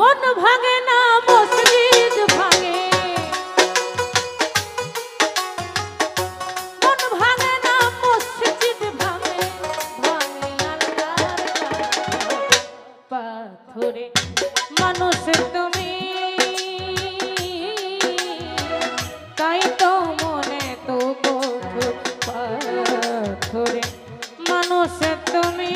মন ভাঙে না মসজিদ ভাঙে, মন ভাঙে না মসজিদ ভাঙে, ভাঙে আল্লাহর পাথরে। মানুষ তুমি, তাই তো মনে তো কঠোর পাথরে। মানুষ তুমি,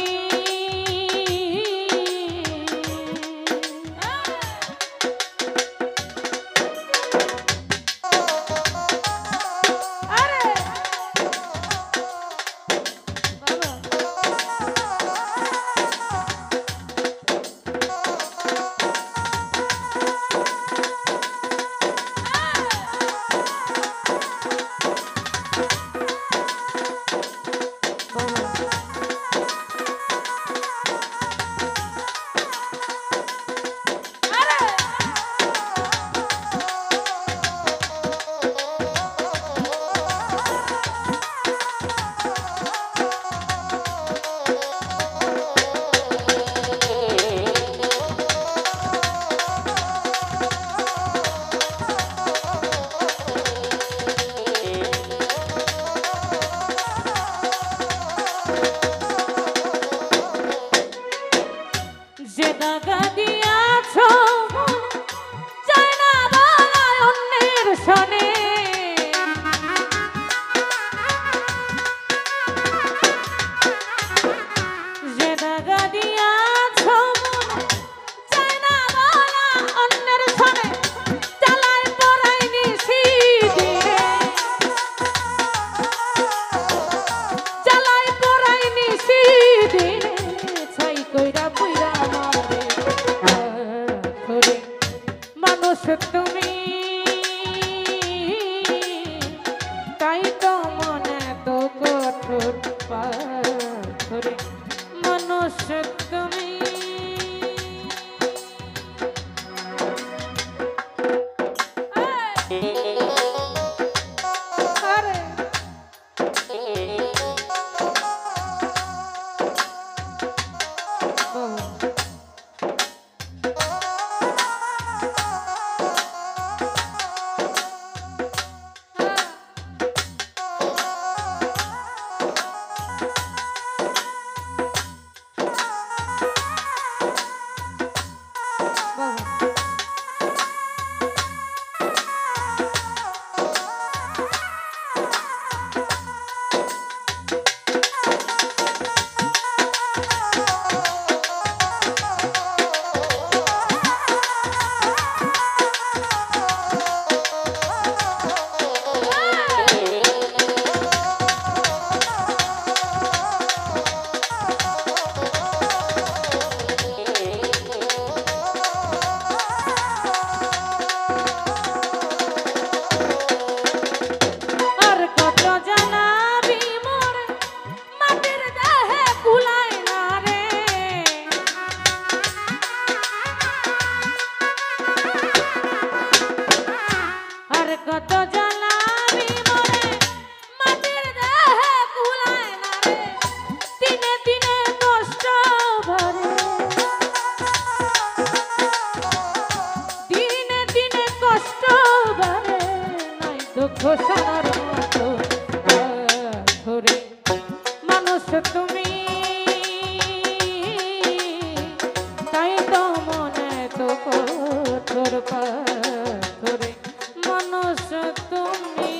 যে দাগা দিয়াছ চাই না বলায় অন্যের সনে, যে দাগা দিয়াছ চাই না বলা অন্যের সনে, চালাই পরাই নিশি দিনে, চালাই পরাই নিশি দিনে, ছাই কইরা পুইরা মানুষ তুমি, তাই তো মনে তো কঠোর পাথরে। মানুষ তুমি, কত জ্বালাবি মরে মাটির দেহে কুলায় না রে, দিনে দিনে কষ্ট ভরে, দিনে দিনে কষ্ট ভরে, নাই দুঃখ সারার মতো পাথরে। মানুষ তুমি, তাই তো মনে তো কঠোর পাথরে। মানুষ তুমি,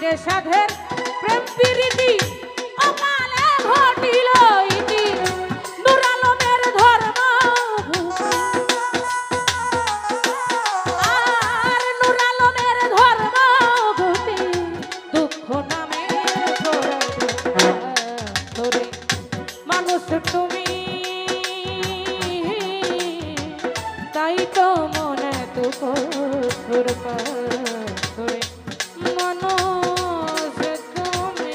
রে সাধের প্রেম প্রীতি অকালে ঘটিল ইতি নূর আলমের ধর্ম আর নূর আলমের ধর্ম ভূতি দুঃখ নামে ধরে মানুষ তুমি তাই তো মনে তো কঠোর পাথরে মানুষ তুমি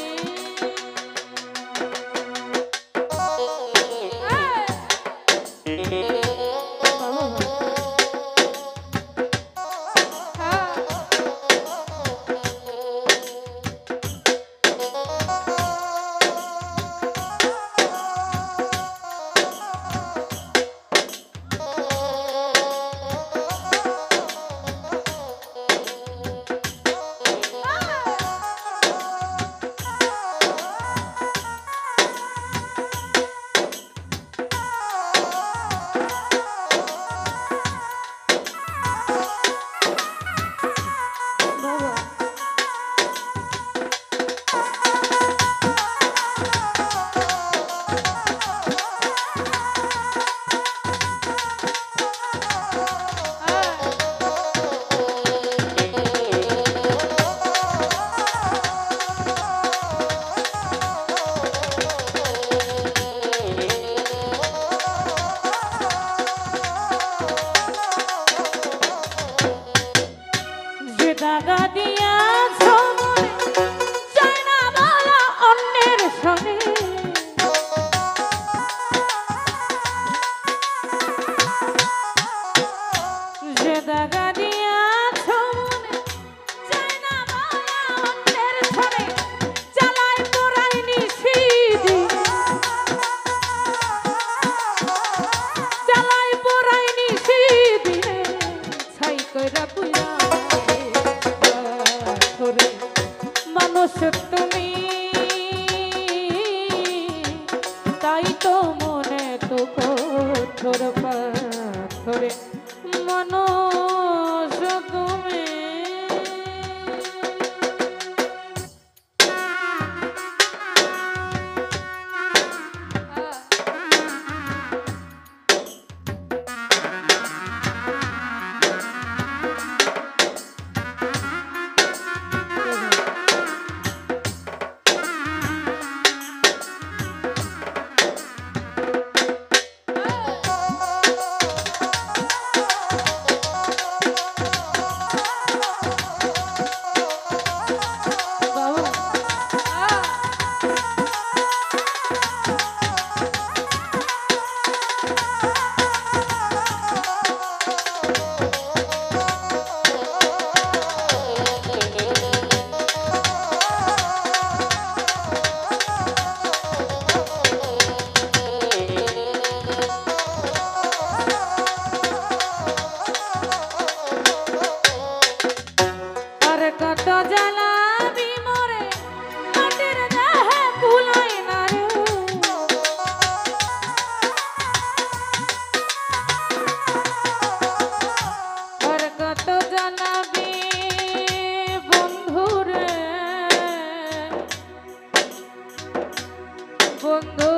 দাগা দিয়াছ মনে চাই না বলা অন্যের শোনে যে দাগা দিয়াছ মনে চাই না বলা অন্যের শোনে চালাই তোরাই নিশিদি চালাই পোরাই নিশিদি ছাই কইরা পুইরা মানুষ তুমি তাই তো মনে তো কঠোর পাথরে মানুষ তুমি কত জ্বালাবি মোরে মাটির দেহে কুলাই না রে আর কত জ্বালাবি বন্ধুরে বন্ধু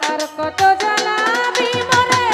আর কত জ্বালাবি মোরে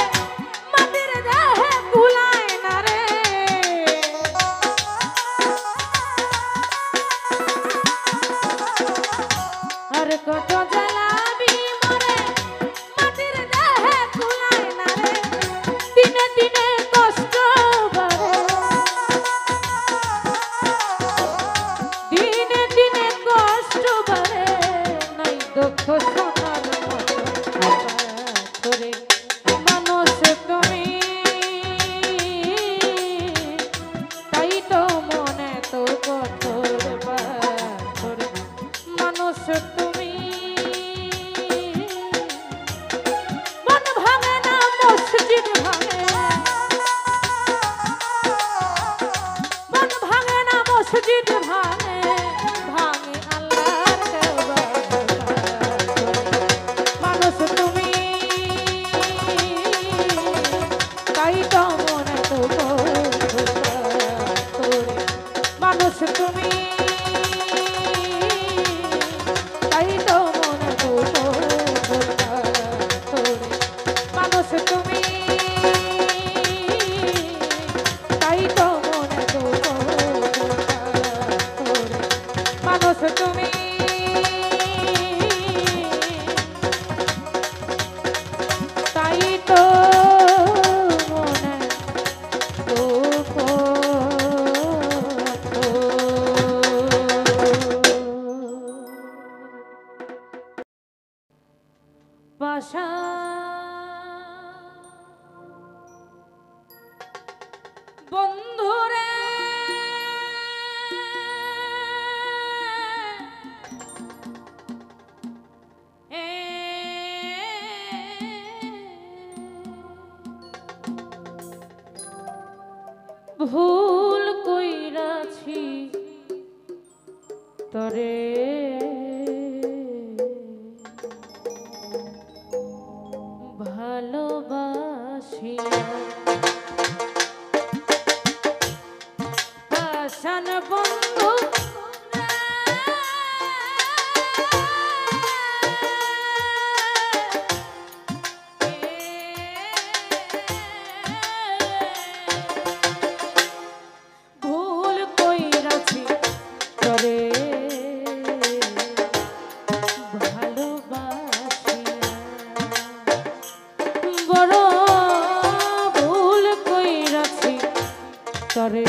ভুল কইরাছি তরে ভালোবাসিয়া আশান বন্ধু ভুল কইরাছি তরে ভালোবাসিয়া বড় ভুল কইরাছি তরে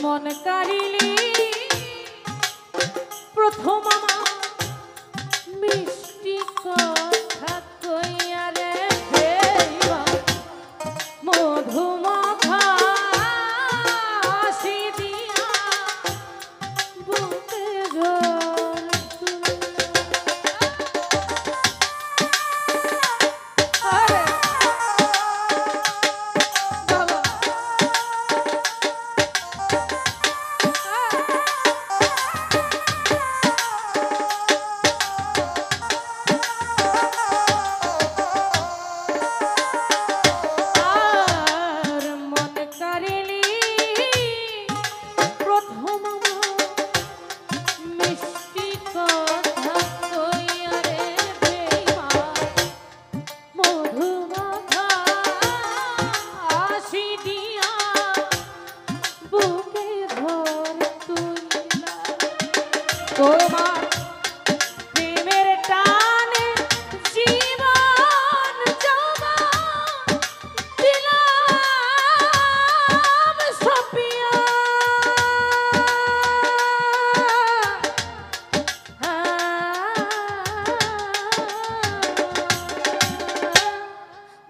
মন কারিলি প্রথম আমার মিষ্টি কথা কইয়া রে মধুমাখা হাসি দিয়া বুকে জল তোমার প্রেমের টানে জীবন জমা দিলাম সপিয়া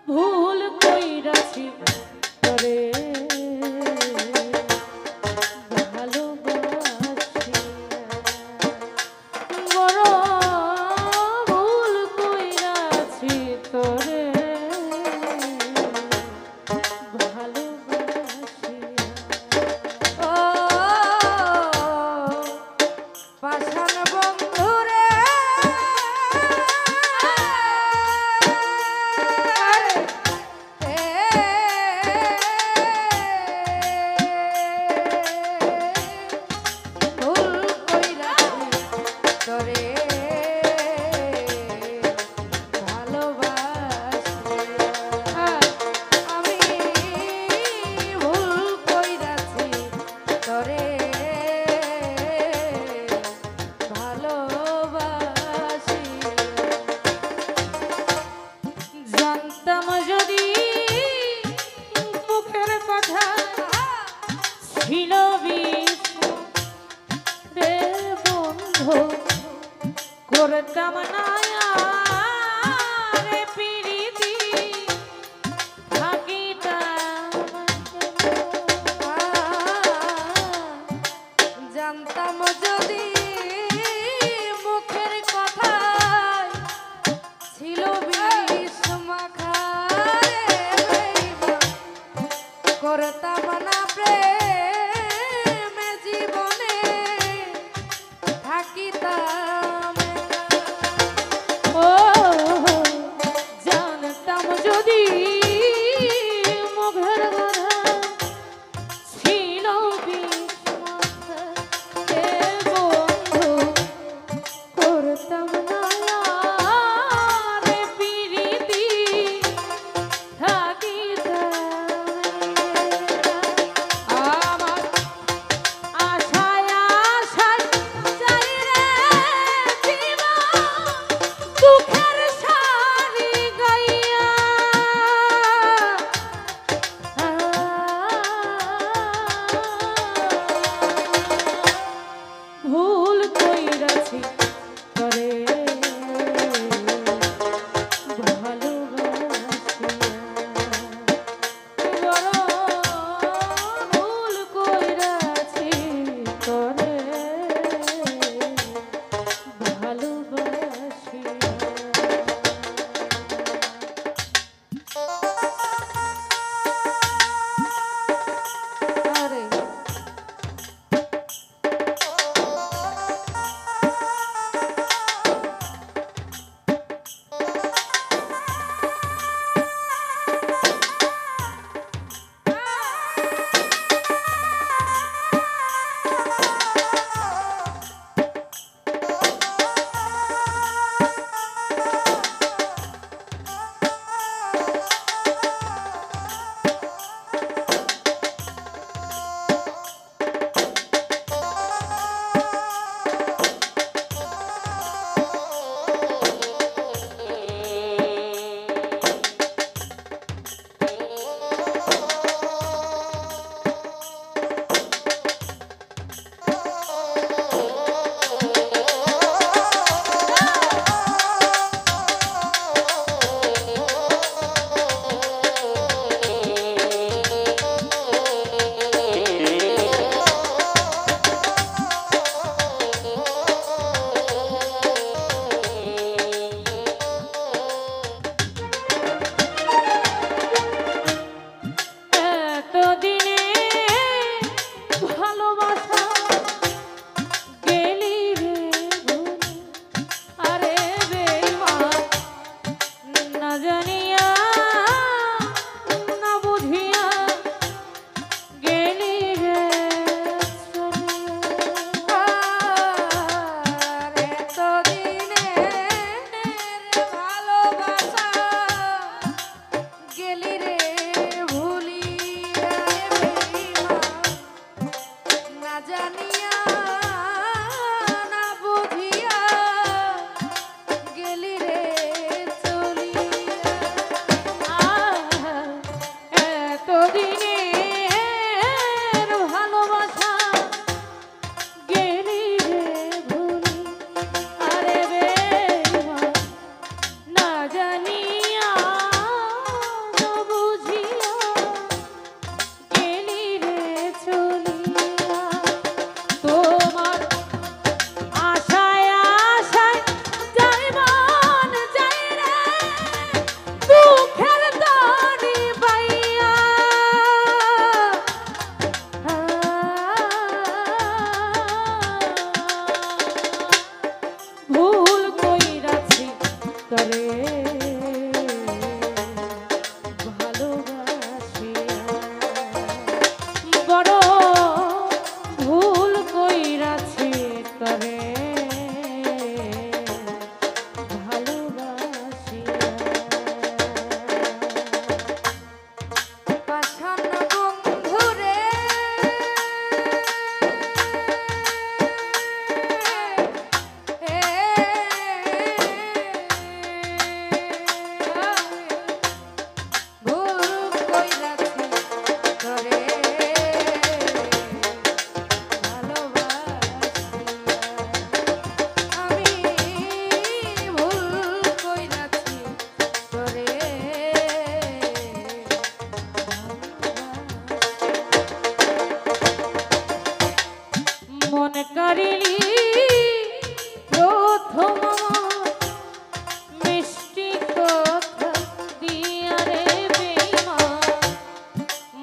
ভুল কইরাছি তরে ছিল রে বন্ধু করতাম না রে প্রীতি থাকিতাম জানতাম যদি মুখের কথা ছিল বিষ মাখা করতাম না প্রেম জীবনে থাকিতাম তরে ভালোবাসিয়া বড় ভুল কইরাছি তরে মনে করিলি প্রথম মিষ্টি কথা দিয়া রে বেঈমান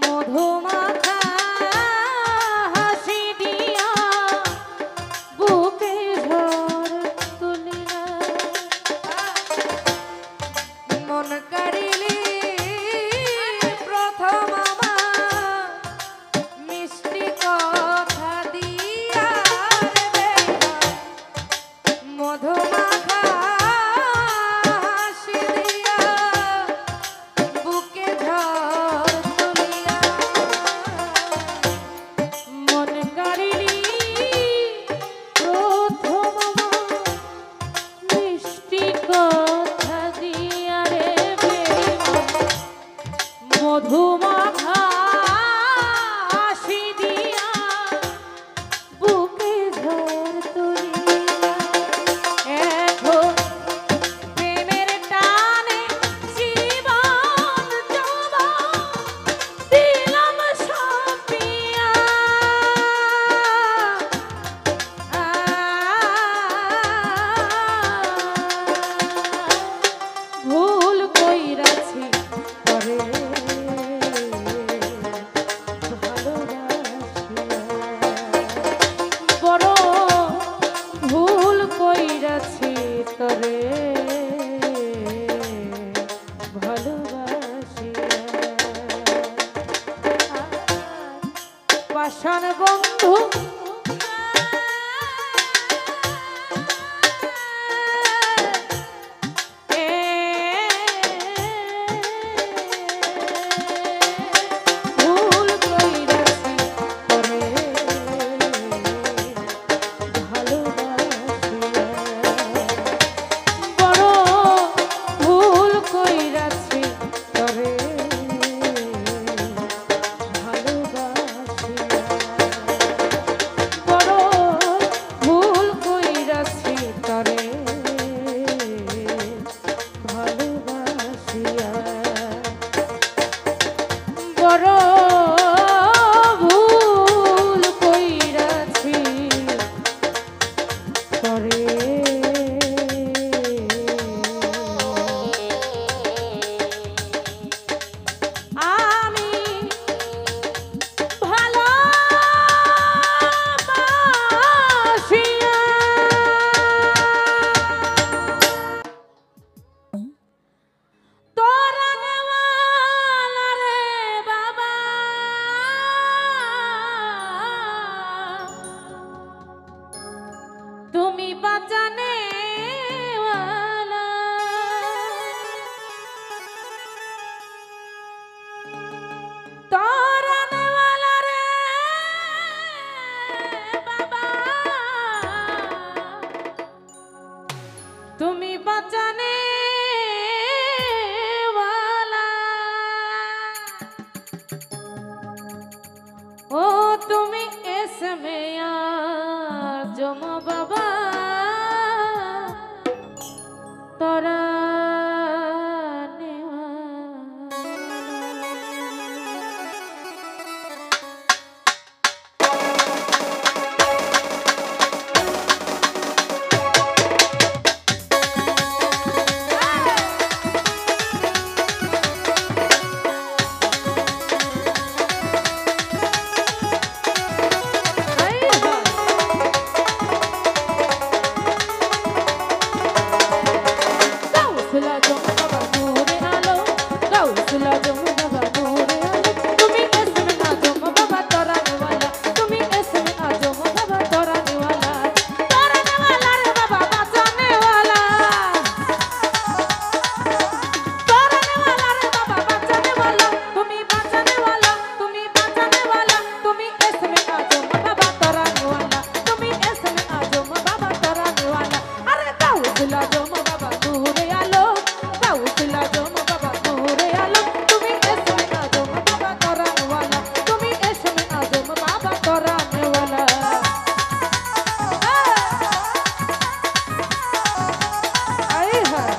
মধুমাখা হাসি দিয়া বুকে ঝড় তুলিয়া মন করিলি প্রথম মিষ্টি কথা দিয়া মধুমাখা হাসি দিয়া বুকে ঝড় তুলিয়া মন করিলি প্রথম মিষ্টি কথা দিয়া রে বেঈমান মধুমাখা হাসি দিয়া বুকে ঝড় তুলিয়া এখন প্রেমের টানে জীবন যৌবন দিলাম সপিয়া ভুল কইরাছি তরে ভালোবাসিয়া বড় ভুল কইরাছি তরে ভালোবাসিয়া পাষাণ বন্ধু ভুল কইরাছি তরে ভালোবাসিয়া বড় ভুল কইরাছি তরে ভালোবাসিয়া বড় ভুল কইরাছি তরে ভালোবাসিয়া বড় ভুল কইরাছি তরে আমি ভালোবাসিয়া তোরা নেওয়ালা রে বাবা তুমি বাঁচানে তোরা নেওয়ালা রে বাবা তুমি বাঁচানে ও তুমি এসমে আজম বাবা তোরা গাউসুল আজম বাবা নূরে আলম, গাউসুল আজম বাবা নূরে আলম, তুমি এসমে আজম বাবা কোরআনওয়ালা, তুমি এসমে আজম বাবা কোরআনওয়ালা। আয় হায়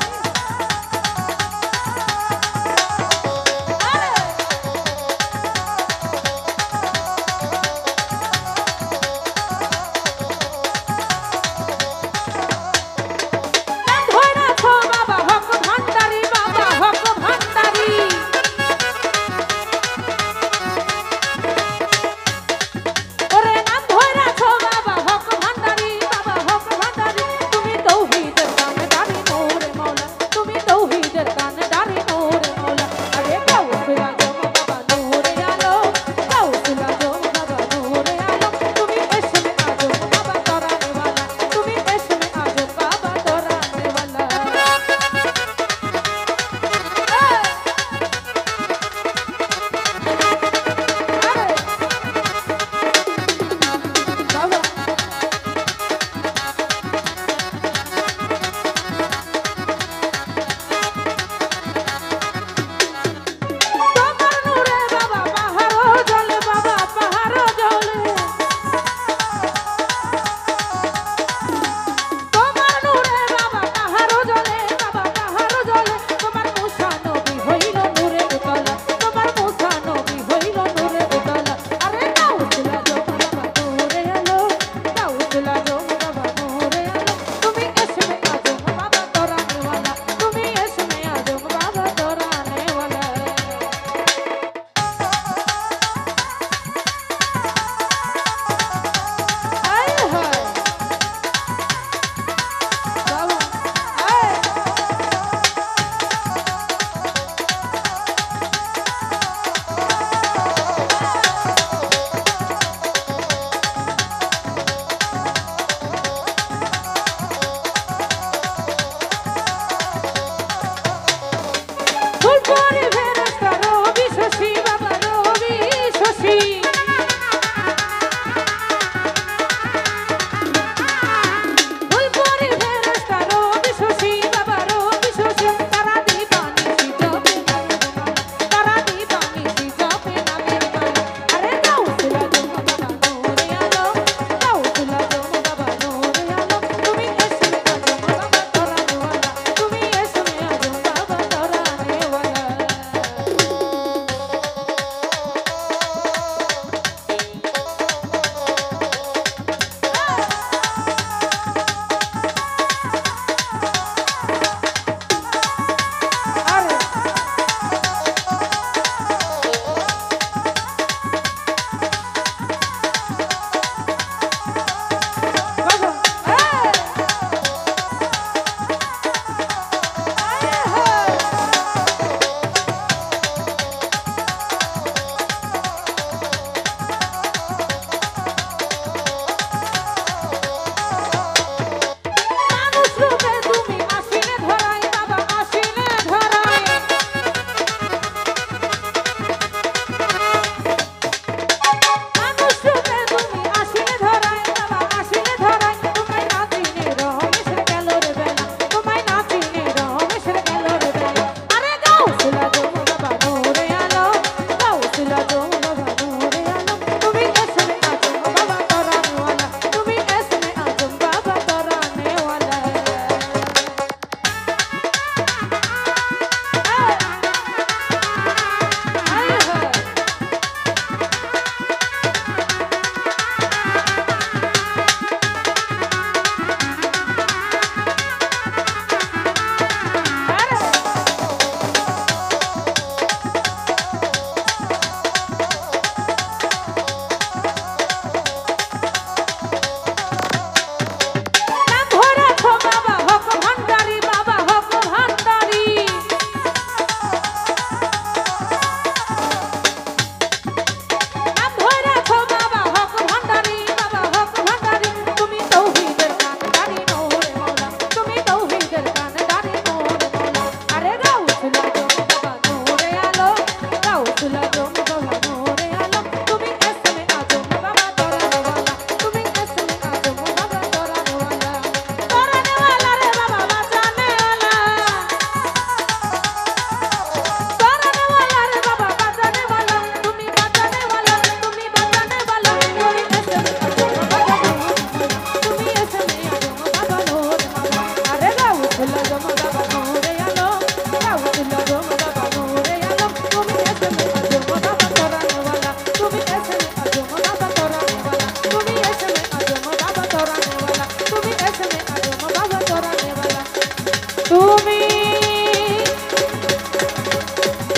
তুমি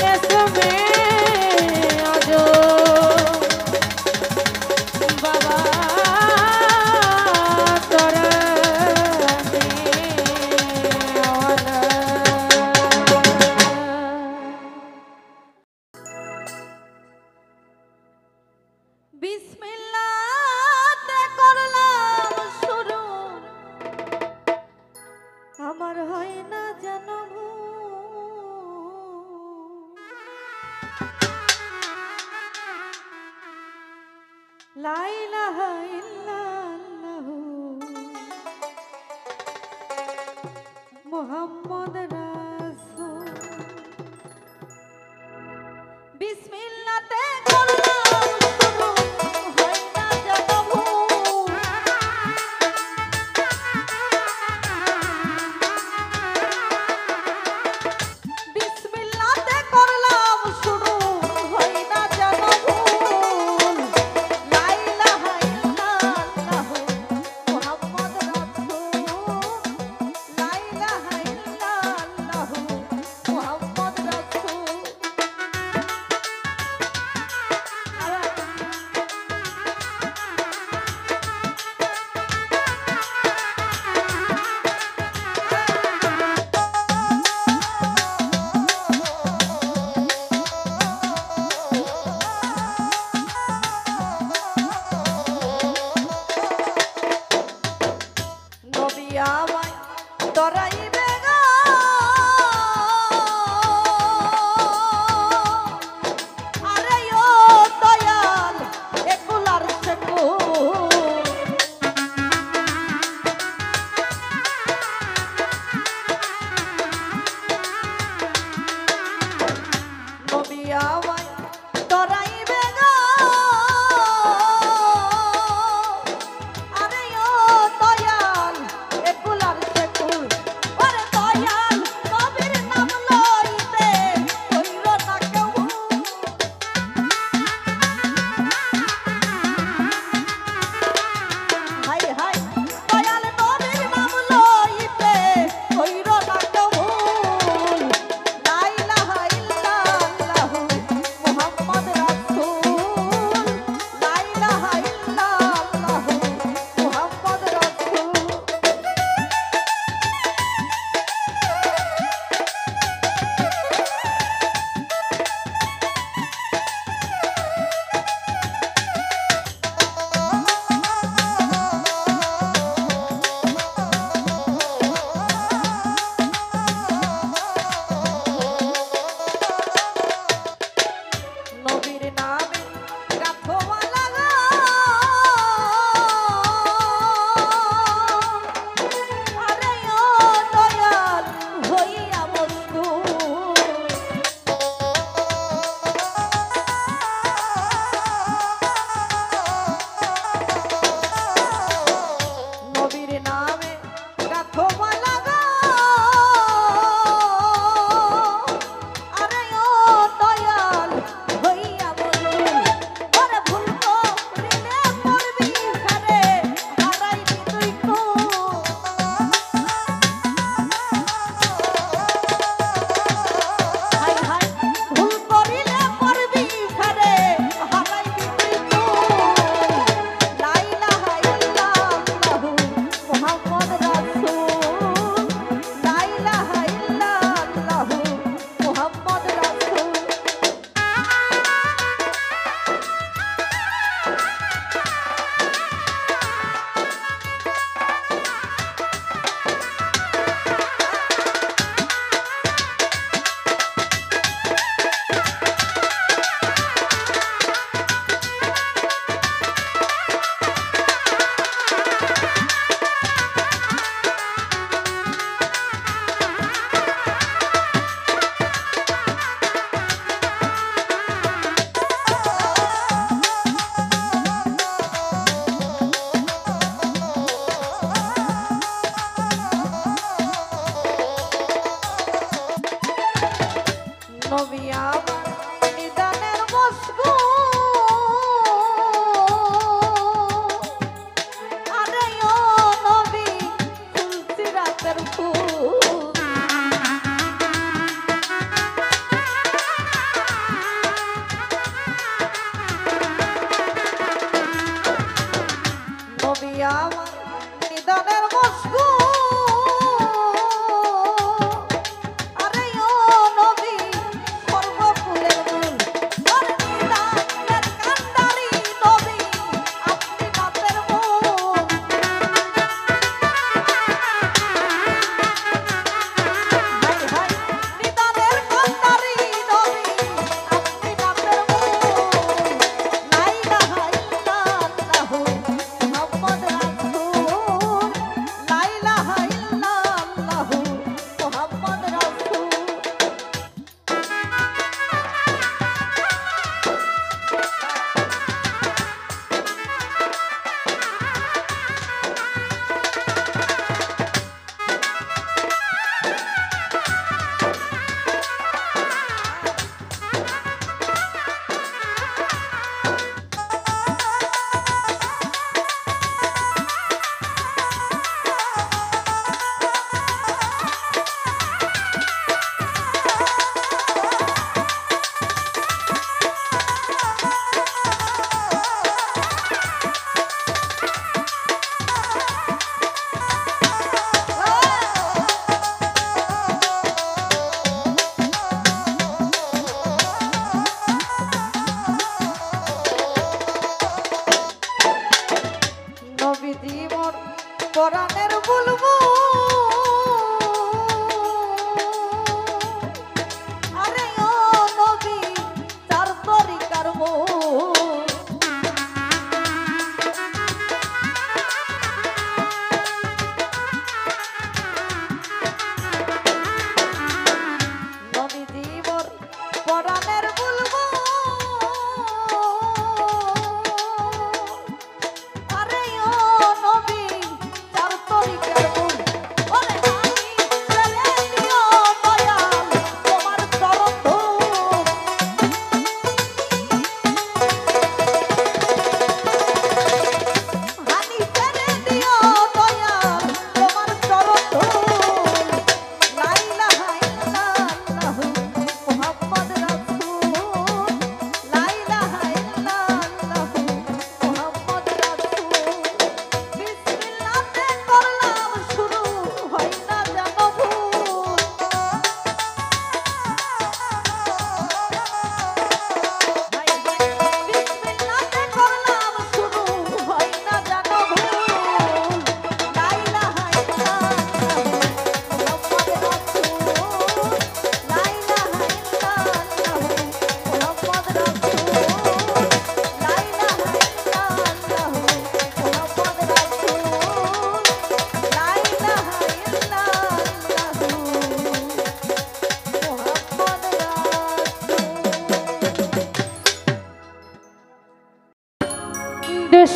এসমে আজো বাবা তোরা বিসমিল্লাতে করলাম শুরু আমার হয় না জানো লা ইলাহা ইল্লাল্লাহু মুহাম্মদ রাসূল বিসমিল্লাতে করলাম শুরু হয় না জানো বিসমিল্লাতে করলাম শুরু হয় না জানো লা ইলাহা ইল্লাল্লাহু মুহাম্মদ রাসূল লা ইলাহা ইল্লাল্লাহু মুহাম্মদ রাসূল নবী আমায় তরাইবে গো আরে ও দয়াল একুলার সেকু নবী আমায় তরাইবে গো আরে ও দয়াল একুলার সেকুল ওরে দয়াল নবীর নাম লইতে কইর না কেউ হাই হাই দয়াল নবীর নাম লইতে কইর না কেউ লা ইলাহা ইল্লাল্লাহু মুহাম্মদ রাসূল লা ইলাহা ইল্লাল্লাহু মুহাম্মদ রাসূল নবীর নামে গাথোয়ালা গো আরে ও দয়াল হইয়া বস্তু নবীর নামে গাথোয়ালা গো আরে ও দয়াল হইয়া বস্তু ওরে ভুল করিলে পড়বি ফেরে হারাইবি তুই কো হাই হাই ভুল করিলে পড়বি ফেরে হারাইবি তুই কো লা ইলাহা ইল্লাল্লাহু মুহাম্মদ রাসূল লা ইলাহা ইল্লাল্লাহু মুহাম্মদ রাসূল নবী আমার নিদানের মশগু আরে ও নবী ফুল সিরাতের ফুল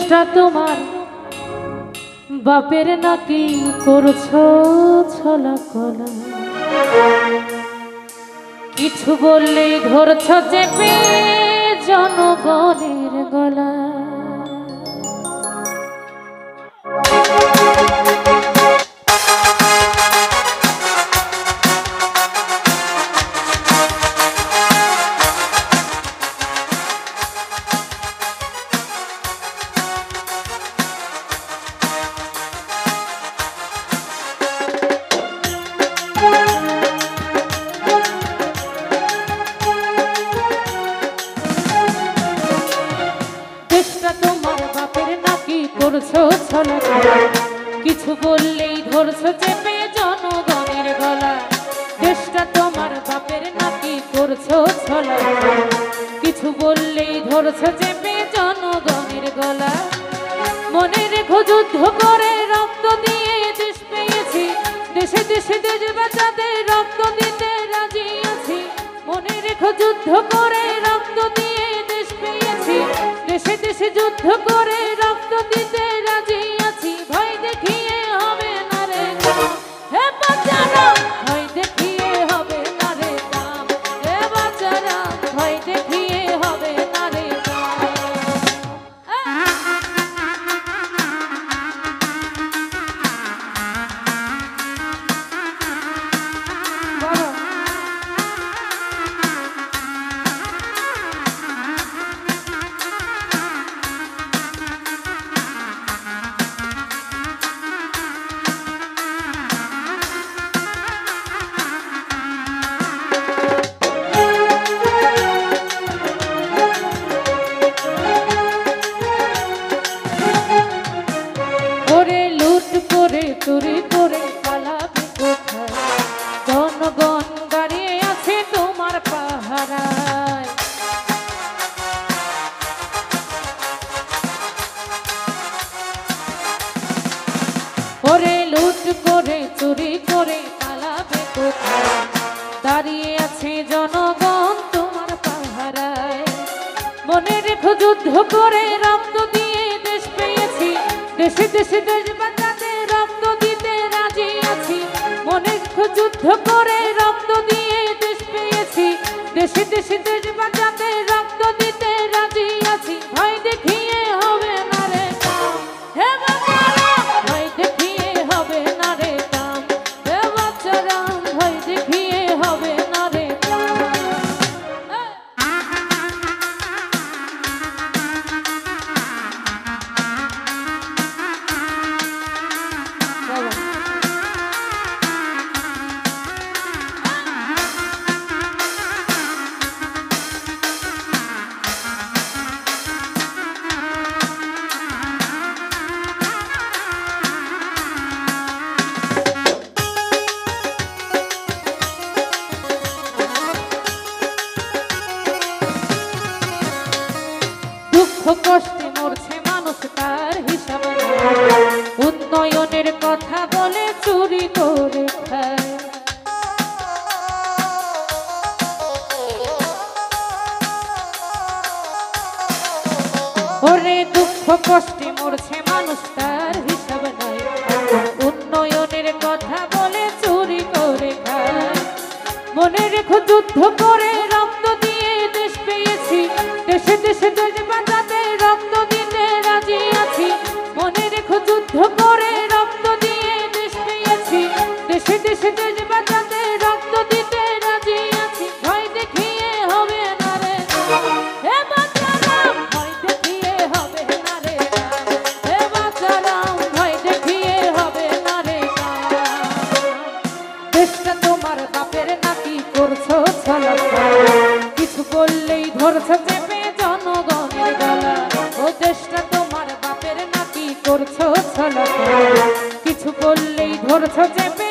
দেশটা তোমার বাপের নাকি করছো ছলা কলা কিছু বললেই ধরছ চেপে জনগণের গলা করছো ছলা কিছু বললেই ধরছো চেপে জনগণের গলা দেশটা তোমার বাপের নাকি করছো ছলা কিছু বললেই ধরছো চেপে জনগণের গলা মনে রেখো যুদ্ধ করে রক্ত দিয়ে দেশ পেয়েছি দেশে দেশে দেশ বাঁচাতে রক্ত দিতে রাজি আছি মনে রেখো যুদ্ধ করে রক্ত দিয়ে দেশ পেয়েছি দেশে দেশে যুদ্ধ করে রক্ত দিতে রাজি আছি ভয় দেখিয়ে হবে না রে হে বাচ্চারা ভয় দেখিয়ে হবে না রে কাম হে বাচ্চারা ভয় দেখিয়ে হবে না রে চুরি করে পালাবে কোথায় জনগণ দাঁড়িয়ে আছে তোমার পাহারায় ওরে লুট করে চুরি করে পালাবে কোথায় দাঁড়িয়ে আছে জনগণ তোমার পাহারায় মনে রেখো যুদ্ধ করে রক্ত দিয়ে দেশ পেয়েছি দেশে দেশে দেশ বাঁচাতে রক্ত দিতে রাজি আছি মনে রেখো যুদ্ধ করে রক্ত দিয়ে দেশ পেয়েছি দেশে দেশে দেশ বাঁচাতে রক্ত দিতে রাজি আছি ভয় দেখিয়ে হবে না রে হে বাচ্চারা ভয় দেখিয়ে হবে না রে কাম হে বাচ্চারা ভয় দেখিয়ে হবে না রে কষ্টে মরছে মানুষ তার হিসাব উন্নয়নের কথা বলে চুরি করে খায় ওরে দুঃখ কষ্টে মরছে মানুষ তার হিসাব নাই উন্নয়নের কথা বলে চুরি করে খায় মনে রেখো যুদ্ধ করে রক্ত দিয়ে দেশ পেয়েছি দেশে দেশে দেশ বাঁচাতে রক্ত দিতে রাজি আছি মনে রেখো যুদ্ধ করে রক্ত দিয়ে দেশ পেয়েছি দেশে দেশে দেশ বাঁচাতে রক্ত দিতে রাজি আছি ভয় দেখিয়ে হবে না রে হে বাচ্চারা ভয় দেখিয়ে হবে না রে হে বাচ্চারা ভয় দেখিয়ে হবে না রে দেশটা তোমার বাপের নাকি করছো ছলা কিছু বললেই ধরছো চেপে জনগণের গলা ও দেশটা তোমার বাপের নাকি করছো ছলা কিছু বললেই ধরছো চেপে